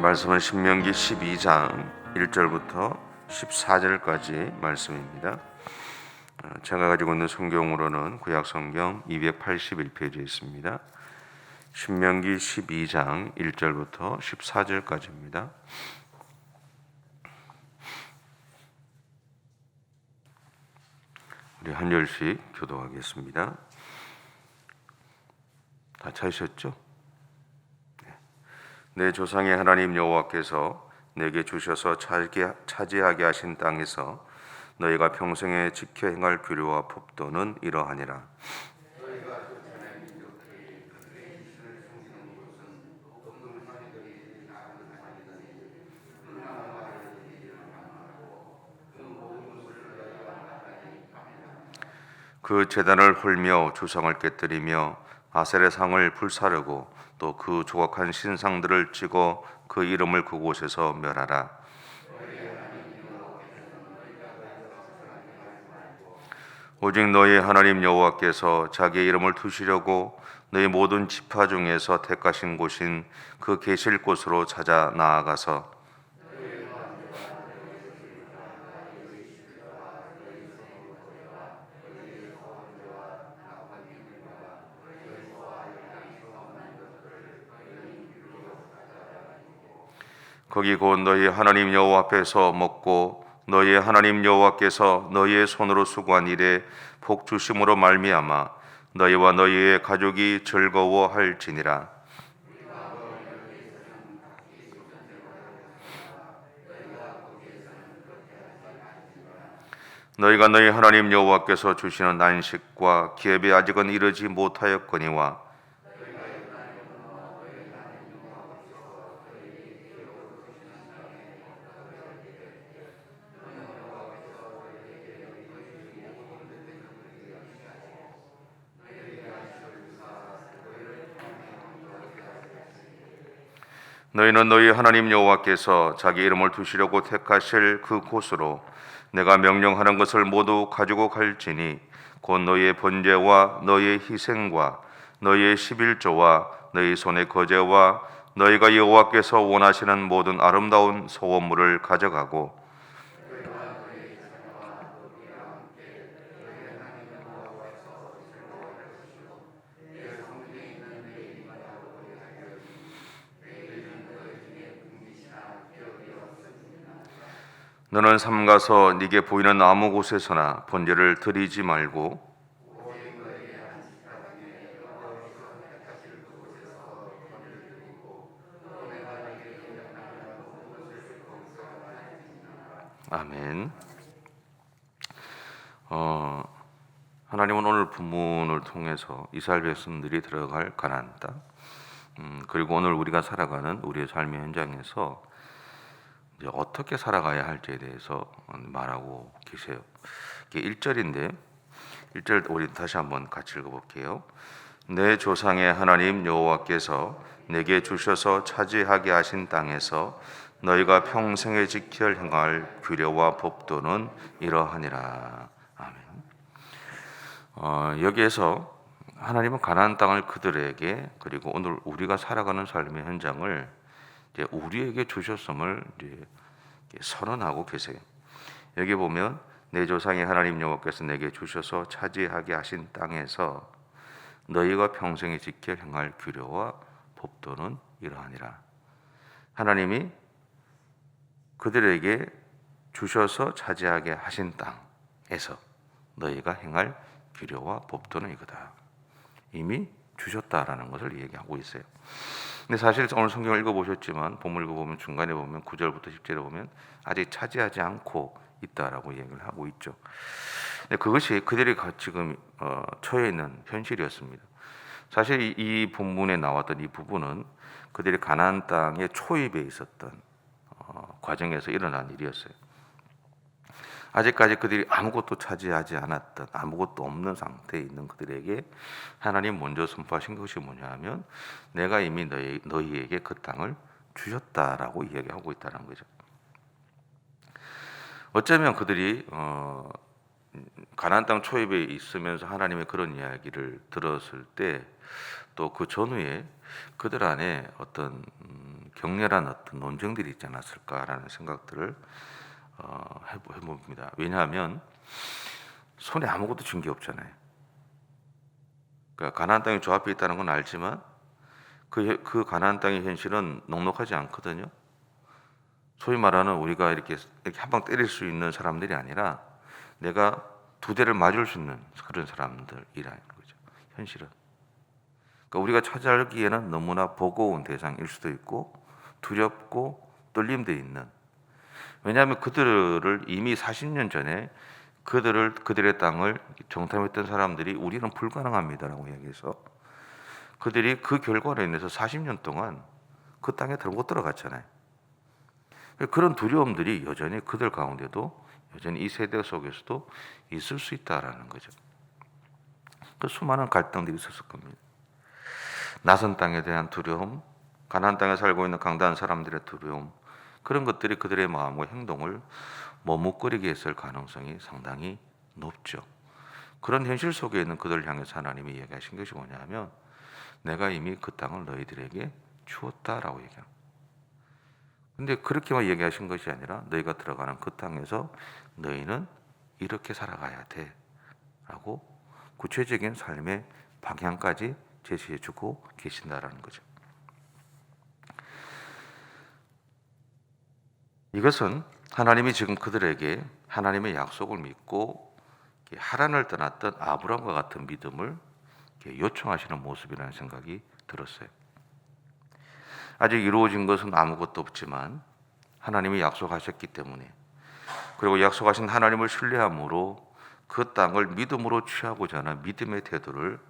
말씀은 신명기 12장 1절부터 14절까지 말씀입니다. 제가 가지고 있는 성경으로는 구약성경 281페이지에 있습니다. 신명기 12장 1절부터 14절까지입니다. 우리 한 절씩 교독하겠습니다. 다 찾으셨죠? 내 조상의 하나님 여호와께서 내게 주셔서 차지하게 하신 땅에서 너희가 평생에 지켜 행할 규례와 법도는 이러하니라. 그 제단을 헐며 주상을 깨뜨리며 아셀의 상을 불사르고 또 그 조각한 신상들을 찍어 그 이름을 그곳에서 멸하라. 오직 너희 하나님 여호와께서 자기의 이름을 두시려고 너희 모든 지파 중에서 택하신 곳인 그 계실 곳으로 찾아 나아가서 거기 곧 너희 하나님 여호와 앞에서 먹고 너희의 하나님 여호와께서 너희의 손으로 수고한 일에 복 주심으로 말미암아 너희와 너희의 가족이 즐거워할지니라. 너희가 너희 하나님 여호와께서 주시는 안식과 기업에 아직은 이르지 못하였거니와 너희는 너희 하나님 여호와께서 자기 이름을 두시려고 택하실 그 곳으로 내가 명령하는 것을 모두 가지고 갈지니 곧 너희의 번제와 너희의 희생과 너희의 11조와 너희 손의 거제와 너희가 여호와께서 원하시는 모든 아름다운 소원물을 가져가고 너는 삼가서 네게 보이는 아무 곳에서나 번제를 드리지 말고 아멘. 하나님은 오늘 본문을 통해서 이스라엘 백성들이 들어갈 가나안 땅, 그리고 오늘 우리가 살아가는 우리의 삶의 현장에서 이제 어떻게 살아가야 할지에 대해서 말하고 계세요. 이게 1절인데 1절 우리 다시 한번 같이 읽어볼게요. 내 조상의 하나님 여호와께서 내게 주셔서 차지하게 하신 땅에서 너희가 평생에 지켜 행할 규례와 법도는 이러하니라. 아멘. 여기에서 하나님은 가나안 땅을 그들에게 그리고 오늘 우리가 살아가는 삶의 현장을 이제 우리에게 주셨음을 이제 선언하고 계세요. 여기 보면 내 조상의 하나님 여호와께서 내게 주셔서 차지하게 하신 땅에서 너희가 평생에 지켜 행할 규례와 법도는 이러하니라. 하나님이 그들에게 주셔서 차지하게 하신 땅에서 너희가 행할 규례와 법도는 이거다. 이미 주셨다라는 것을 얘기하고 있어요. 근데 사실 오늘 성경을 읽어보셨지만 본문을 읽어보면 중간에 보면 9절부터 10절에 보면 아직 차지하지 않고 있다라고 얘기를 하고 있죠. 근데 그것이 그들이 지금 처해 있는 현실이었습니다. 사실 이 본문에 나왔던 이 부분은 그들이 가나안 땅의 초입에 있었던 과정에서 일어난 일이었어요. 아직까지 그들이 아무것도 차지하지 않았던 아무것도 없는 상태에 있는 그들에게 하나님 먼저 선포하신 것이 뭐냐 하면 내가 이미 너희에게 그 땅을 주셨다라고 이야기하고 있다는 거죠. 어쩌면 그들이 가나안 땅 초입에 있으면서 하나님의 그런 이야기를 들었을 때 또 그 전후에 그들 안에 어떤 격렬한 어떤 논쟁들이 있지 않았을까라는 생각들을 해봅니다. 왜냐하면 손에 아무것도 쥔 게 없잖아요. 그러니까 가나안 땅이 저 앞에 있다는 건 알지만 그 가나안 땅의 현실은 넉넉하지 않거든요. 소위 말하는 우리가 이렇게 한 방 때릴 수 있는 사람들이 아니라 내가 두 대를 맞을 수 있는 그런 사람들이라는 거죠. 현실은. 그러니까 우리가 찾아알기에는 너무나 버거운 대상일 수도 있고 두렵고 떨림도 있는. 왜냐하면 그들을 이미 40년 전에 그들의 땅을 정탐했던 사람들이 우리는 불가능합니다라고 얘기해서 그들이 그 결과로 인해서 40년 동안 그 땅에 못 들어갔잖아요. 그런 두려움들이 여전히 그들 가운데도 여전히 이 세대 속에서도 있을 수 있다라는 거죠. 그 수많은 갈등들이 있었을 겁니다. 낯선 땅에 대한 두려움, 가나안 땅에 살고 있는 강다한 사람들의 두려움, 그런 것들이 그들의 마음과 행동을 머뭇거리게 했을 가능성이 상당히 높죠. 그런 현실 속에 있는 그들을 향해서 하나님이 이야기하신 것이 뭐냐면 내가 이미 그 땅을 너희들에게 주었다라고 얘기합니다. 근데 그렇게만 얘기하신 것이 아니라 너희가 들어가는 그 땅에서 너희는 이렇게 살아가야 돼 라고 구체적인 삶의 방향까지 제시해 주고 계신다라는 거죠. 이것은 하나님이 지금 그들에게 하나님의 약속을 믿고 하란을 떠났던 아브라함과 같은 믿음을 요청하시는 모습이라는 생각이 들었어요. 아직 이루어진 것은 아무것도 없지만 하나님이 약속하셨기 때문에, 그리고 약속하신 하나님을 신뢰함으로 그 땅을 믿음으로 취하고자 하는 믿음의 태도를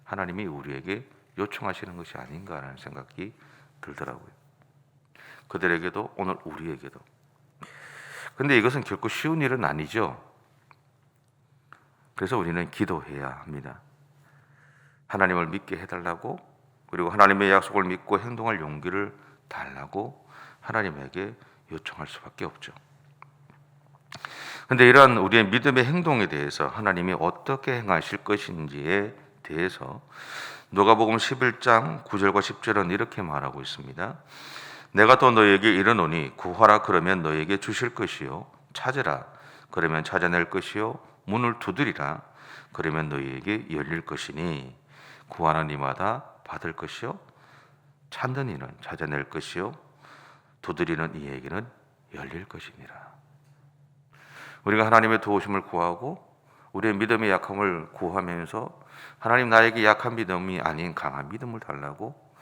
하나님이 우리에게 요청하시는 것이 아닌가라는 생각이 들더라고요. 그들에게도 오늘 우리에게도. 근데 이것은 결코 쉬운 일은 아니죠. 그래서 우리는 기도해야 합니다. 하나님을 믿게 해달라고, 그리고 하나님의 약속을 믿고 행동할 용기를 달라고 하나님에게 요청할 수밖에 없죠. 근데 이러한 우리의 믿음의 행동에 대해서 하나님이 어떻게 행하실 것인지에 대해서 누가복음 11장 9절과 10절은 이렇게 말하고 있습니다. 내가 또 너희에게 이르노니 구하라 그러면 너희에게 주실 것이요 찾으라 그러면 찾아낼 것이요 문을 두드리라 그러면 너희에게 열릴 것이니 구하는 이마다 받을 것이요 찾는 이는 찾아낼 것이요 두드리는 이에게는 열릴 것이니라. 우리가 하나님의 도우심을 구하고 우리의 믿음의 약함을 구하면서 하나님 나에게 약한 믿음이 아닌 강한 믿음을 달라고,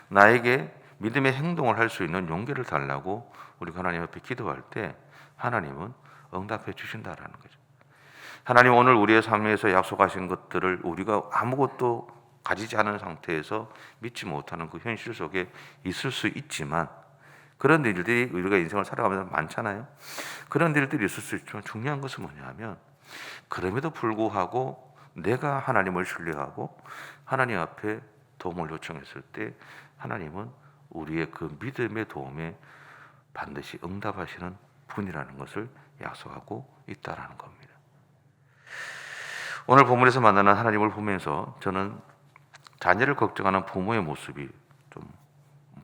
나에게 믿음의 행동을 할 수 있는 용기를 달라고 우리가 하나님 앞에 기도할 때 하나님은 응답해 주신다라는 거죠. 하나님 오늘 우리의 삶에서 약속하신 것들을 우리가 아무것도 가지지 않은 상태에서 믿지 못하는 그 현실 속에 있을 수 있지만, 그런 일들이 우리가 인생을 살아가면서 많잖아요. 그런 일들이 있을 수 있지만 중요한 것은 뭐냐면 그럼에도 불구하고 내가 하나님을 신뢰하고 하나님 앞에 도움을 요청했을 때 하나님은 우리의 그 믿음의 도움에 반드시 응답하시는 분이라는 것을 약속하고 있다라는 겁니다. 오늘 본문에서 만나는 하나님을 보면서 저는 자녀를 걱정하는 부모의 모습이 좀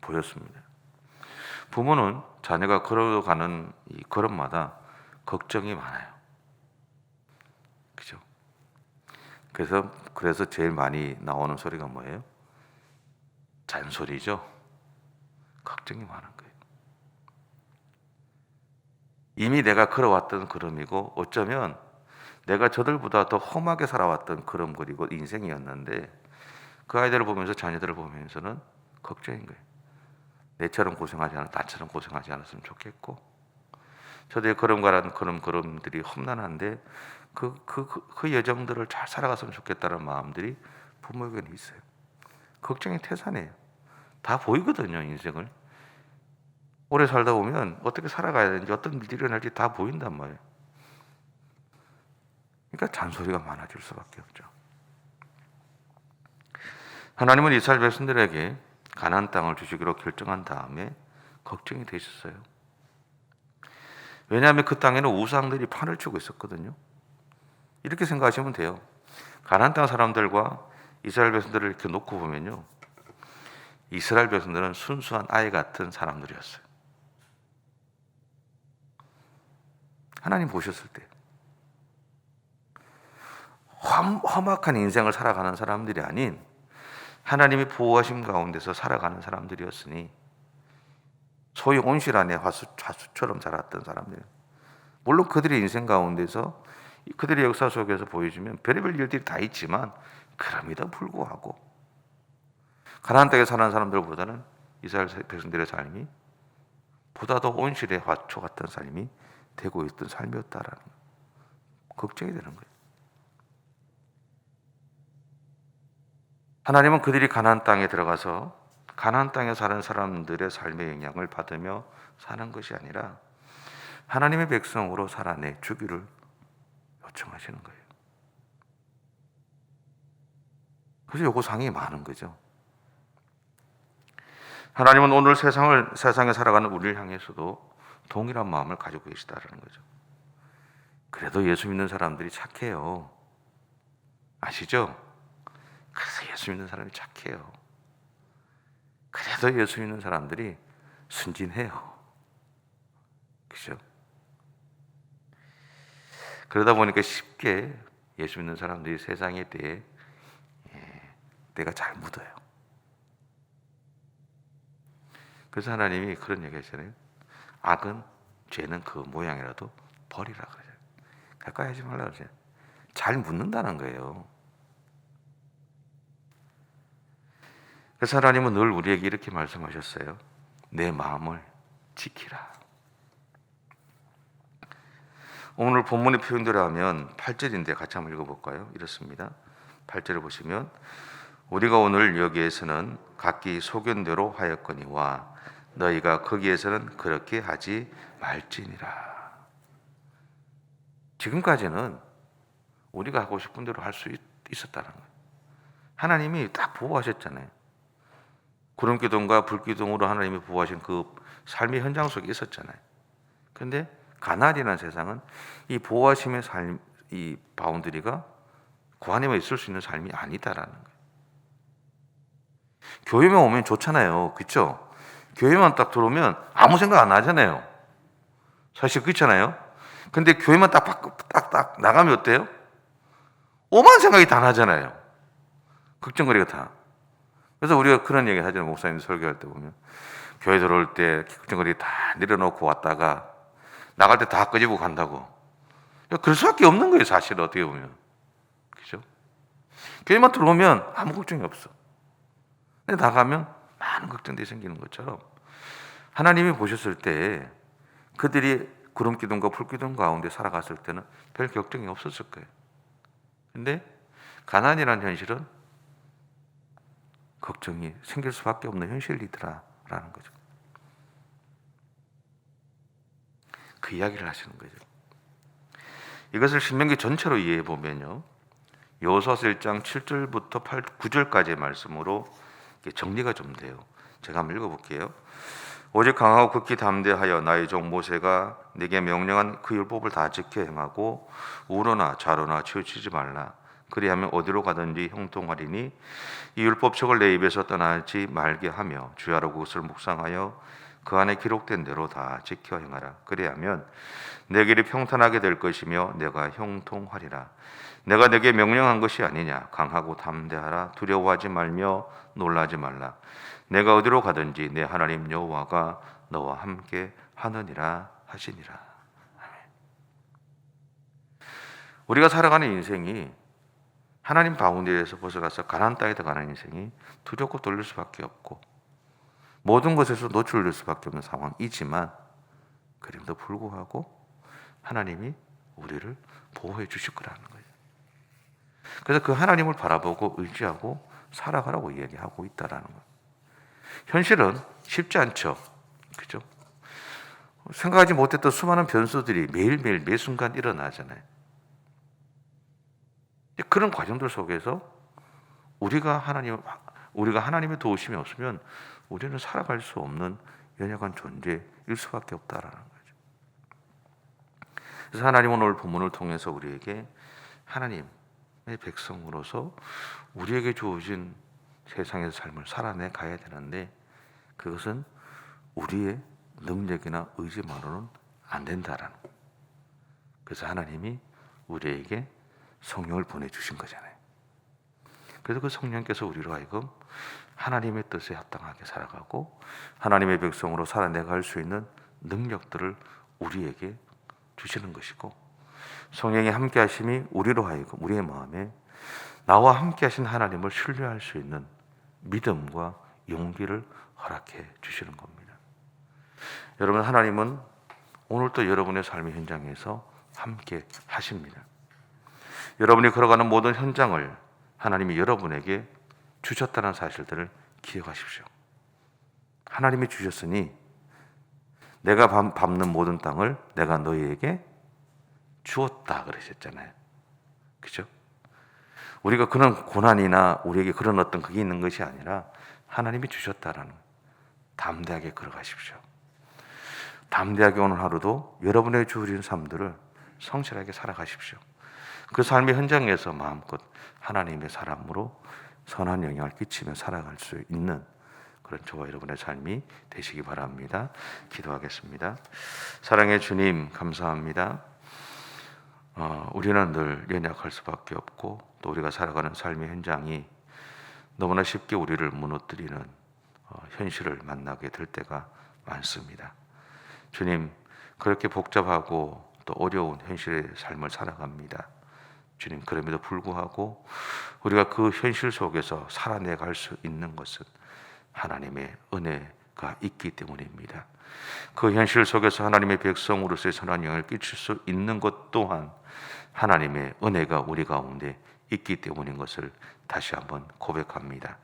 보였습니다. 부모는 자녀가 걸어가는 이 걸음마다 걱정이 많아요. 그죠? 그래서 제일 많이 나오는 소리가 뭐예요? 잔소리죠. 걱정이 많은 거예요. 이미 내가 걸어왔던 걸음이고 어쩌면 내가 저들보다 더 험하게 살아왔던 걸음걸이고 인생이었는데 그 아이들을 보면서, 자녀들을 보면서는 걱정인 거예요. 나처럼 고생하지 않았으면 좋겠고, 저들의 걸음가란 걸음들이 험난한데 그 여정들을 잘 살아갔으면 좋겠다는 마음들이 부모에게는 있어요. 걱정이 태산이에요. 다 보이거든요, 인생을. 오래 살다 보면 어떻게 살아가야 되는지, 어떤 일이 일어날지 다 보인단 말이에요. 그러니까 잔소리가 많아질 수밖에 없죠. 하나님은 이스라엘 백성들에게 가나안 땅을 주시기로 결정한 다음에 걱정이 되셨어요. 왜냐하면 그 땅에는 우상들이 판을 치고 있었거든요. 이렇게 생각하시면 돼요. 가나안 땅 사람들과 이스라엘 백성들을 이렇게 놓고 보면요, 이스라엘 백성들은 순수한 아이 같은 사람들이었어요. 하나님 보셨을 때 험악한 인생을 살아가는 사람들이 아닌 하나님의 보호하심 가운데서 살아가는 사람들이었으니 소위 온실 안에 자수처럼 자랐던 사람들. 물론 그들의 인생 가운데서 그들의 역사 속에서 보여주면 별의별 일들이 다 있지만 그럼에도 불구하고 가나안 땅에 사는 사람들보다는 이스라엘 백성들의 삶이 보다도 온실의 화초 같은 삶이 되고 있던 삶이었다라는 걱정이 되는 거예요. 하나님은 그들이 가나안 땅에 들어가서 가나안 땅에 사는 사람들의 삶의 영향을 받으며 사는 것이 아니라 하나님의 백성으로 살아내 주기를 요청하시는 거예요. 그래서 요구사항이 많은 거죠. 하나님은 오늘 세상에 살아가는 우리를 향해서도 동일한 마음을 가지고 계시다는 거죠. 그래도 예수 믿는 사람들이 착해요. 아시죠? 그래서 예수 믿는 사람이 착해요. 그래도 예수 믿는 사람들이 순진해요. 그죠? 그러다 보니까 쉽게 예수 믿는 사람들이 세상에 대해 때가 잘 묻어요. 그래서 하나님이 그런 얘기 하잖아요. 악은, 죄는 그 모양이라도 버리라 그러죠. 가까이 하지 말라 그러죠. 잘 묻는다는 거예요. 그래서 하나님은 늘 우리에게 이렇게 말씀하셨어요. 내 마음을 지키라. 오늘 본문의 표현대로 하면 8절인데 같이 한번 읽어볼까요? 이렇습니다. 8절을 보시면 우리가 오늘 여기에서는 각기 소견대로 하였거니와 너희가 거기에서는 그렇게 하지 말지니라. 지금까지는 우리가 하고 싶은 대로 할 수 있었다는 거예요. 하나님이 딱 보호하셨잖아요. 구름기둥과 불기둥으로 하나님이 보호하신 그 삶의 현장 속에 있었잖아요. 그런데 가나안이라는 세상은 이 보호하심의 삶, 이 바운드리가 그 안에만 있을 수 있는 삶이 아니다라는 거예요. 교회만 오면 좋잖아요. 그렇죠? 교회만 딱 들어오면 아무 생각 안 하잖아요. 사실 그렇잖아요. 근데 교회만 딱 나가면 어때요? 오만 생각이 다 나잖아요. 걱정거리가 다. 그래서 우리가 그런 얘기 하잖아요. 목사님 설교할 때 보면 교회 들어올 때 걱정거리 다 내려놓고 왔다가 나갈 때 다 끄집고 간다고. 그럴 수밖에 없는 거예요. 사실 어떻게 보면. 그죠? 교회만 들어오면 아무 걱정이 없어. 근데 나가면 많은 걱정들이 생기는 것처럼 하나님이 보셨을 때 그들이 구름기둥과 불기둥 가운데 살아갔을 때는 별 걱정이 없었을 거예요. 근데 가나안이라는 현실은 걱정이 생길 수밖에 없는 현실이더라라는 거죠. 그 이야기를 하시는 거죠. 이것을 신명기 전체로 이해해 보면요, 여호수아서 1장 7절부터 9절까지의 말씀으로 정리가 좀 돼요. 제가 한번 읽어볼게요. 오직 강하고 극히 담대하여 나의 종 모세가 네게 명령한 그 율법을 다 지켜 행하고 우로나 좌로나 치우치지 말라. 그리하면 어디로 가든지 형통하리니 이 율법책을 내 입에서 떠나지 말게 하며 주야로 그것을 묵상하여 그 안에 기록된 대로 다 지켜 행하라. 그리하면 내 길이 평탄하게 될 것이며 내가 형통하리라. 내가 내게 명령한 것이 아니냐. 강하고 담대하라. 두려워하지 말며 놀라지 말라. 내가 어디로 가든지 내 하나님 여호와가 너와 함께 하느니라 하시니라. 우리가 살아가는 인생이 하나님 바운드리에서 벗어나서 가나안 땅에 들어가는 인생이 두렵고 떨릴 수밖에 없고 모든 것에서 노출될 수밖에 없는 상황이지만 그럼에도 불구하고 하나님이 우리를 보호해 주실 거라는 거예요. 그래서 그 하나님을 바라보고 의지하고 살아가라고 이야기하고 있다라는 거예요. 현실은 쉽지 않죠. 그죠? 생각하지 못했던 수많은 변수들이 매일매일 매 순간 일어나잖아요. 그런 과정들 속에서 우리가 하나님의 도우심이 없으면 우리는 살아갈 수 없는 연약한 존재일 수밖에 없다라는 거죠. 그래서 하나님은 오늘 본문을 통해서 우리에게 하나님의 백성으로서 우리에게 주어진 세상에서 삶을 살아내 가야 되는데 그것은 우리의 능력이나 의지만으로는 안 된다라는 거예요. 그래서 하나님이 우리에게 성령을 보내주신 거잖아요. 그래서 그 성령께서 우리로 하여금 하나님의 뜻에 합당하게 살아가고 하나님의 백성으로 살아내갈 수 있는 능력들을 우리에게 주시는 것이고, 성령의 함께 하심이 우리로 하여금 우리의 마음에 나와 함께 하신 하나님을 신뢰할 수 있는 믿음과 용기를 허락해 주시는 겁니다. 여러분, 하나님은 오늘도 여러분의 삶의 현장에서 함께 하십니다. 여러분이 걸어가는 모든 현장을 하나님이 여러분에게 주셨다는 사실들을 기억하십시오. 하나님이 주셨으니 내가 밟는 모든 땅을 내가 너희에게 주었다 그러셨잖아요. 그죠? 우리가 그런 고난이나 우리에게 그런 어떤 그게 있는 것이 아니라 하나님이 주셨다라는, 담대하게 걸어가십시오. 담대하게 오늘 하루도 여러분의 주어진 삶들을 성실하게 살아가십시오. 그 삶의 현장에서 마음껏 하나님의 사람으로 선한 영향을 끼치며 살아갈 수 있는 그런 저와 여러분의 삶이 되시기 바랍니다. 기도하겠습니다. 사랑의 주님, 감사합니다. 우리는 늘 연약할 수밖에 없고 또 우리가 살아가는 삶의 현장이 너무나 쉽게 우리를 무너뜨리는 현실을 만나게 될 때가 많습니다. 주님, 그렇게 복잡하고 또 어려운 현실의 삶을 살아갑니다. 주님, 그럼에도 불구하고 우리가 그 현실 속에서 살아내갈 수 있는 것은 하나님의 은혜가 있기 때문입니다. 그 현실 속에서 하나님의 백성으로서의 선한 영향을 끼칠 수 있는 것 또한 하나님의 은혜가 우리 가운데 있기 때문인 것을 다시 한번 고백합니다.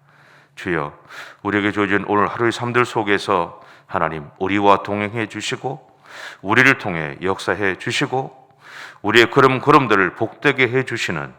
주여, 우리에게 주어진 오늘 하루의 삶들 속에서 하나님 우리와 동행해 주시고 우리를 통해 역사해 주시고 우리의 걸음걸음들을 복되게 해 주시는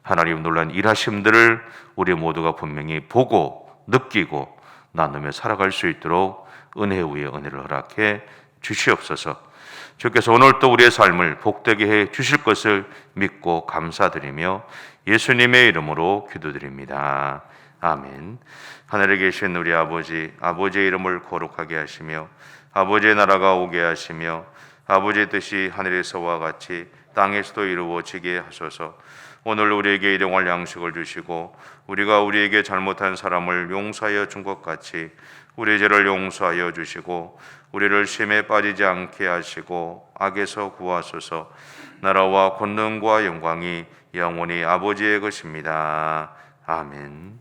하나님 놀란 일하심들을 우리 모두가 분명히 보고 느끼고 나누며 살아갈 수 있도록 은혜 위에 은혜를 허락해 주시옵소서. 주께서 오늘 또 우리의 삶을 복되게 해 주실 것을 믿고 감사드리며 예수님의 이름으로 기도드립니다. 아멘. 하늘에 계신 우리 아버지, 아버지의 이름을 거룩하게 하시며 아버지의 나라가 오게 하시며 아버지의 뜻이 하늘에서와 같이 땅에서도 이루어지게 하소서. 오늘 우리에게 일용할 양식을 주시고 우리가 우리에게 잘못한 사람을 용서하여 준 것 같이 우리의 죄를 용서하여 주시고 우리를 시험에 빠지지 않게 하시고 악에서 구하소서. 나라와 권능과 영광이 영원히 아버지의 것입니다. 아멘.